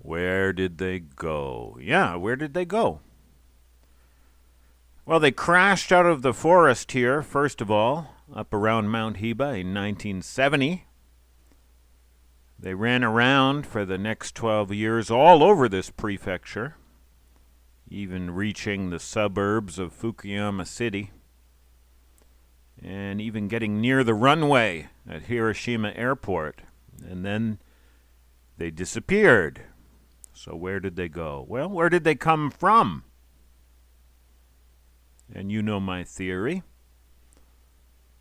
Where did they go? Yeah, where did they go? Well, they crashed out of the forest here, first of all, up around Mount Hiba in 1970. They ran around for the next 12 years all over this prefecture, even reaching the suburbs of Fukuyama City, and even getting near the runway at Hiroshima Airport. And then they disappeared. So where did they go? Well, where did they come from? And you know my theory.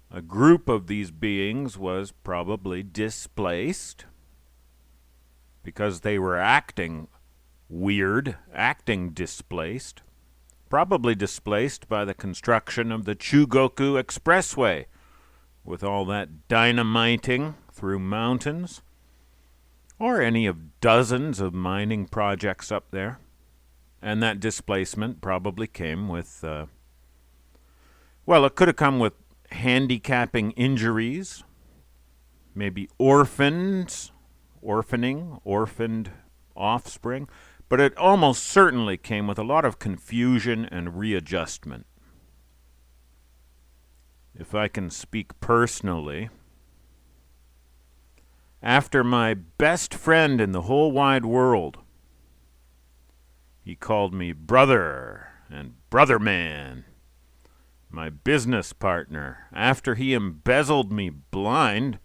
A group of these beings was probably displaced because they were acting weird, acting displaced, probably displaced by the construction of the Chugoku Expressway, with all that dynamiting through mountains, or any of dozens of mining projects up there. And that displacement probably came with, it could have come with handicapping injuries, maybe orphaned offspring, but it almost certainly came with a lot of confusion and readjustment. If I can speak personally, after my best friend in the whole wide world, he called me brother and brother man, my business partner, after he embezzled me blind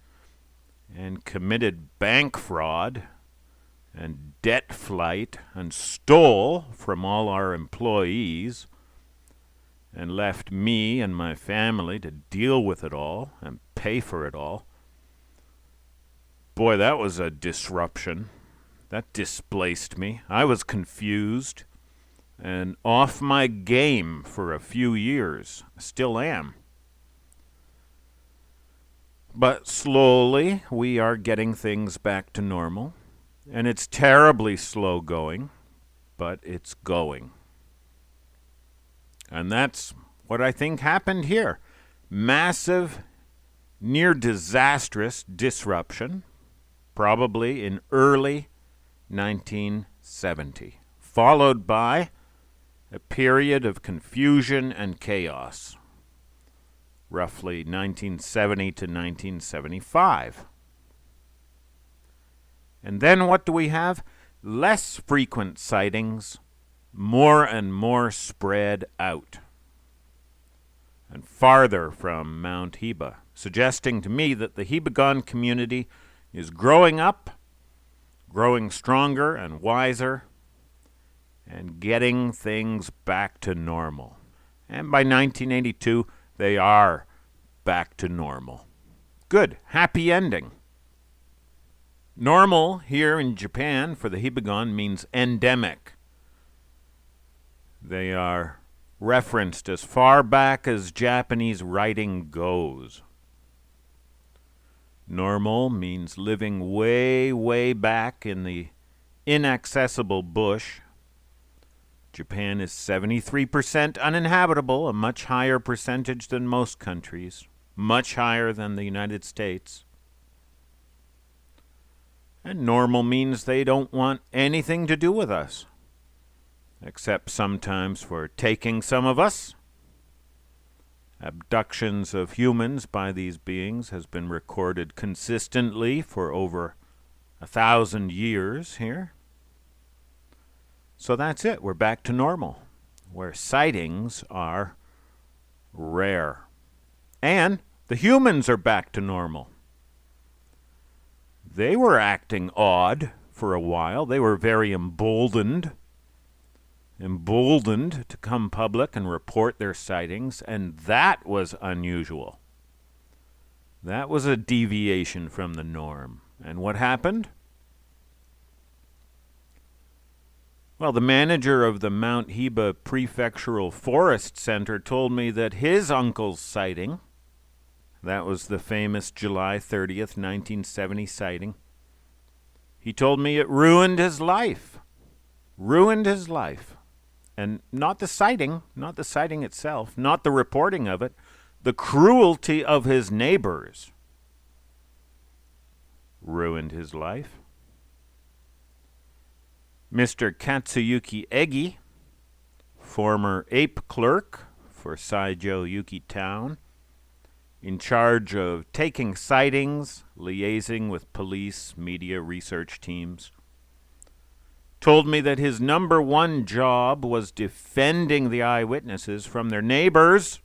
and committed bank fraud and debt flight and stole from all our employees and left me and my family to deal with it all and pay for it all. Boy, that was a disruption. That displaced me. I was confused and off my game for a few years. Still am. But slowly we are getting things back to normal. And it's terribly slow going, but it's going. And that's what I think happened here. Massive, near disastrous disruption, probably in early 1970, followed by a period of confusion and chaos, roughly 1970 to 1975. And then what do we have? Less frequent sightings, more and more spread out, and farther from Mount Hiba, suggesting to me that the Hibagon community is growing up, growing stronger and wiser, and getting things back to normal. And by 1982, they are back to normal. Good, happy ending. Normal here in Japan for the Hibagon means endemic. They are referenced as far back as Japanese writing goes. Normal means living way, way back in the inaccessible bush. Japan is 73% uninhabitable, a much higher percentage than most countries, much higher than the United States. And normal means they don't want anything to do with us, except sometimes for taking some of us. Abductions of humans by these beings has been recorded consistently for over 1,000 years here. So that's it. We're back to normal, where sightings are rare. And the humans are back to normal. They were acting odd for a while. They were very emboldened to come public and report their sightings, and that was unusual. That was a deviation from the norm. And what happened? Well, the manager of the Mount Hiba Prefectural Forest Center told me that his uncle's sighting, that was the famous July 30th, 1970 sighting, he told me it ruined his life. Ruined his life. And not the sighting itself, not the reporting of it, the cruelty of his neighbors ruined his life. Mr. Katsuyuki Egi, former ape clerk for Saijo Yuki Town, in charge of taking sightings, liaising with police, media, research teams, told me that his number one job was defending the eyewitnesses from their neighbors,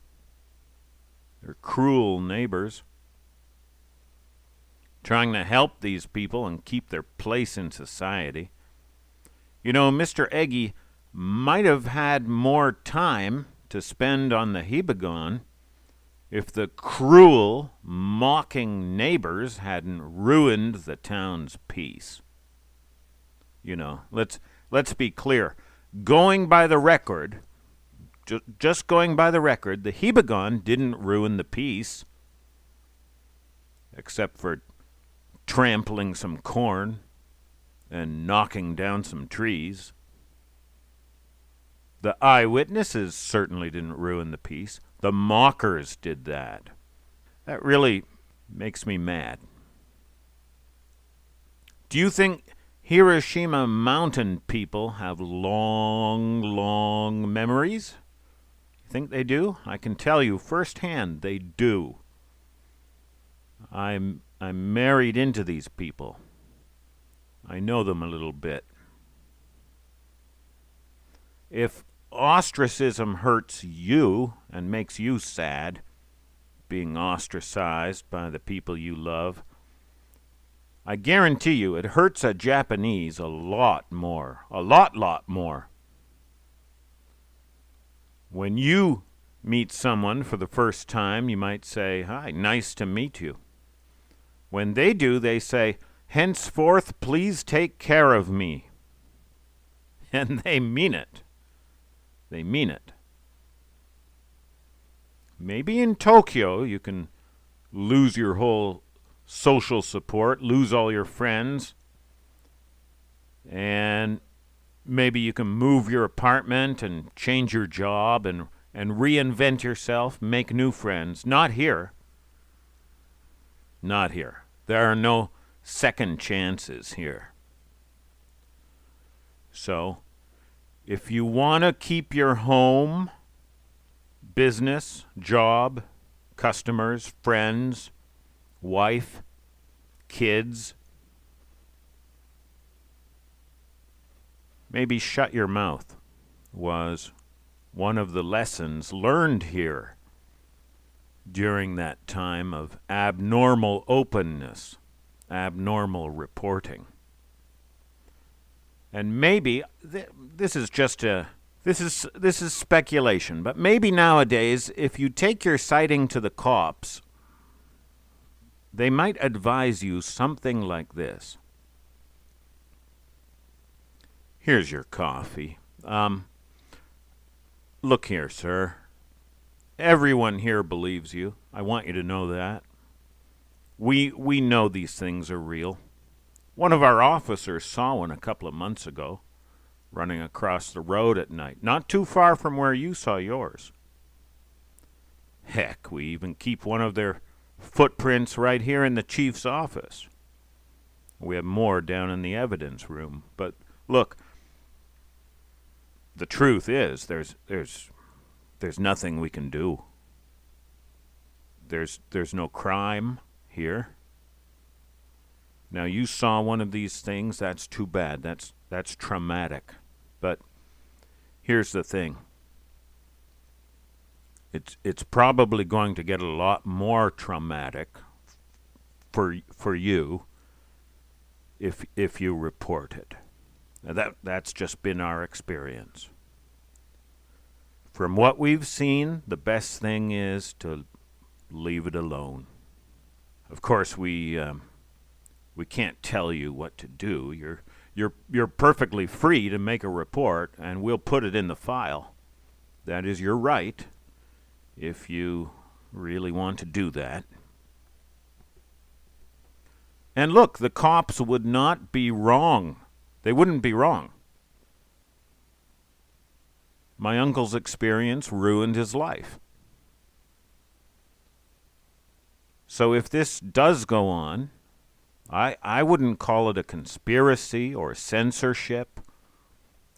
their cruel neighbors, trying to help these people and keep their place in society. You know, Mr. Egi might have had more time to spend on the Hibagon if the cruel, mocking neighbors hadn't ruined the town's peace. You know, let's be clear. Going by the record, just going by the record, the Hibagon didn't ruin the peace, except for trampling some corn and knocking down some trees. The eyewitnesses certainly didn't ruin the peace. The mockers did that. That really makes me mad. Do you think Hiroshima mountain people have long, long memories? You think they do? I can tell you firsthand they do. I'm married into these people. I know them a little bit. If ostracism hurts you and makes you sad, being ostracized by the people you love, I guarantee you it hurts a Japanese a lot more. A lot more. When you meet someone for the first time, you might say, "Hi, nice to meet you." When they do, they say, "Henceforth, please take care of me." And they mean it. They mean it. Maybe in Tokyo you can lose your whole social support, lose all your friends, and maybe you can move your apartment and change your job and reinvent yourself, make new friends. Not here. Not here. There are no second chances here. So, if you want to keep your home, business, job, customers, friends, wife, kids, maybe shut your mouth was one of the lessons learned here during that time of abnormal openness, abnormal reporting. And maybe this is just this is speculation, but maybe nowadays if you take your sighting to the cops, they might advise you something like this. Here's your coffee. Look here, sir. Everyone here believes you. I want you to know that. We know these things are real. One of our officers saw one a couple of months ago, running across the road at night, not too far from where you saw yours. Heck, we even keep one of their footprints right here in the chief's office. We have more down in the evidence room. But look, the truth is there's nothing we can do. There's no crime here. Now, you saw one of these things. That's too bad. That's traumatic. But here's the thing. It's probably going to get a lot more traumatic for you if you report it. Now that's just been our experience. From what we've seen, the best thing is to leave it alone. Of course, we can't tell you what to do. You're perfectly free to make a report, and we'll put it in the file. That is your right, if you really want to do that. And look, the cops would not be wrong. They wouldn't be wrong. My uncle's experience ruined his life. So if this does go on, I wouldn't call it a conspiracy or censorship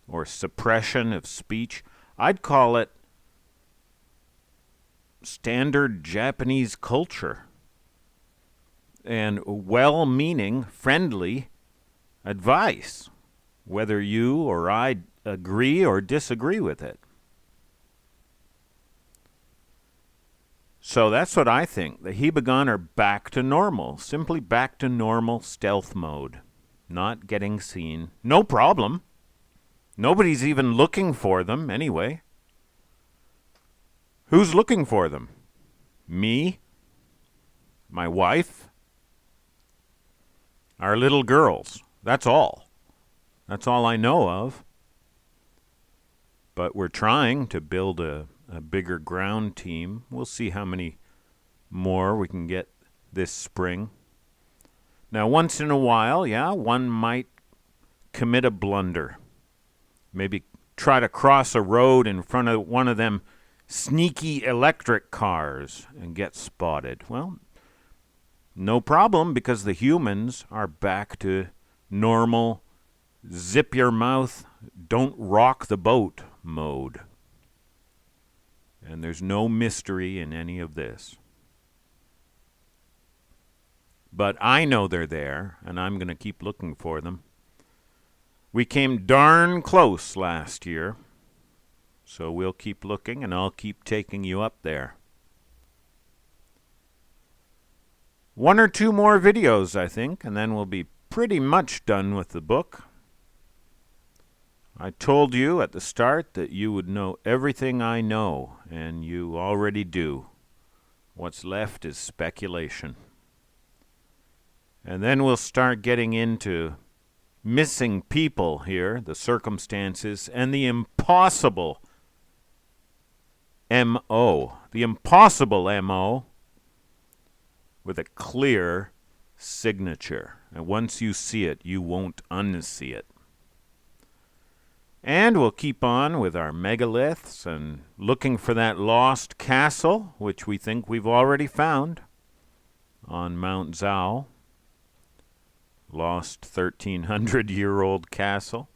or suppression of speech. I'd call it standard Japanese culture and well-meaning, friendly advice, whether you or I agree or disagree with it. So that's what I think. The Hibagon are back to normal, simply back to normal stealth mode, not getting seen. No problem. Nobody's even looking for them anyway. Who's looking for them? Me? My wife? Our little girls. That's all. That's all I know of. But we're trying to build a bigger ground team. We'll see how many more we can get this spring. Now, once in a while, one might commit a blunder. Maybe try to cross a road in front of one of them sneaky electric cars and get spotted. Well, no problem, because the humans are back to normal, zip your mouth, don't rock the boat mode. And there's no mystery in any of this. But I know they're there, and I'm going to keep looking for them. We came darn close last year, so we'll keep looking, and I'll keep taking you up there. 1 or 2 more videos, I think, and then we'll be pretty much done with the book. I told you at the start that you would know everything I know, and you already do. What's left is speculation. And then we'll start getting into missing people here, the circumstances, and the impossible M.O. The impossible M.O. with a clear signature. And once you see it, you won't unsee it. And we'll keep on with our megaliths and looking for that lost castle, which we think we've already found on Mount Zhao. Lost 1,300-year-old castle.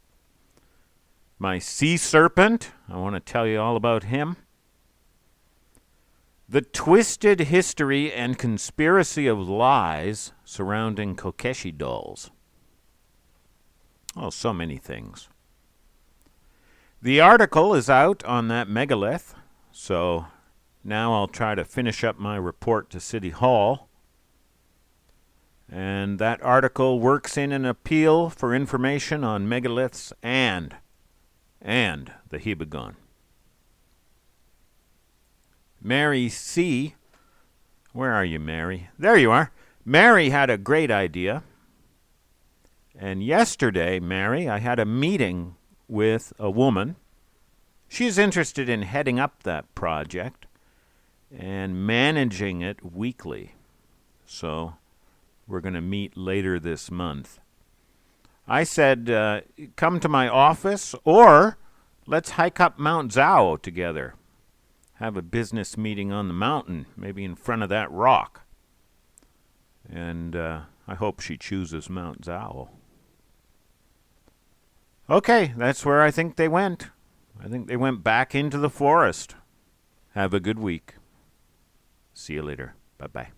My sea serpent, I want to tell you all about him. The twisted history and conspiracy of lies surrounding Kokeshi dolls. Oh, so many things. The article is out on that megalith, so now I'll try to finish up my report to City Hall. And that article works in an appeal for information on megaliths and the Hibagon. Mary C. Where are you, Mary? There you are. Mary had a great idea. And yesterday, Mary, I had a meeting with a woman. She's interested in heading up that project and managing it weekly. So we're going to meet later this month. I said, come to my office, or let's hike up Mount Zhao together. Have a business meeting on the mountain, maybe in front of that rock. And I hope she chooses Mount Zhao. Okay, that's where I think they went. I think they went back into the forest. Have a good week. See you later. Bye-bye.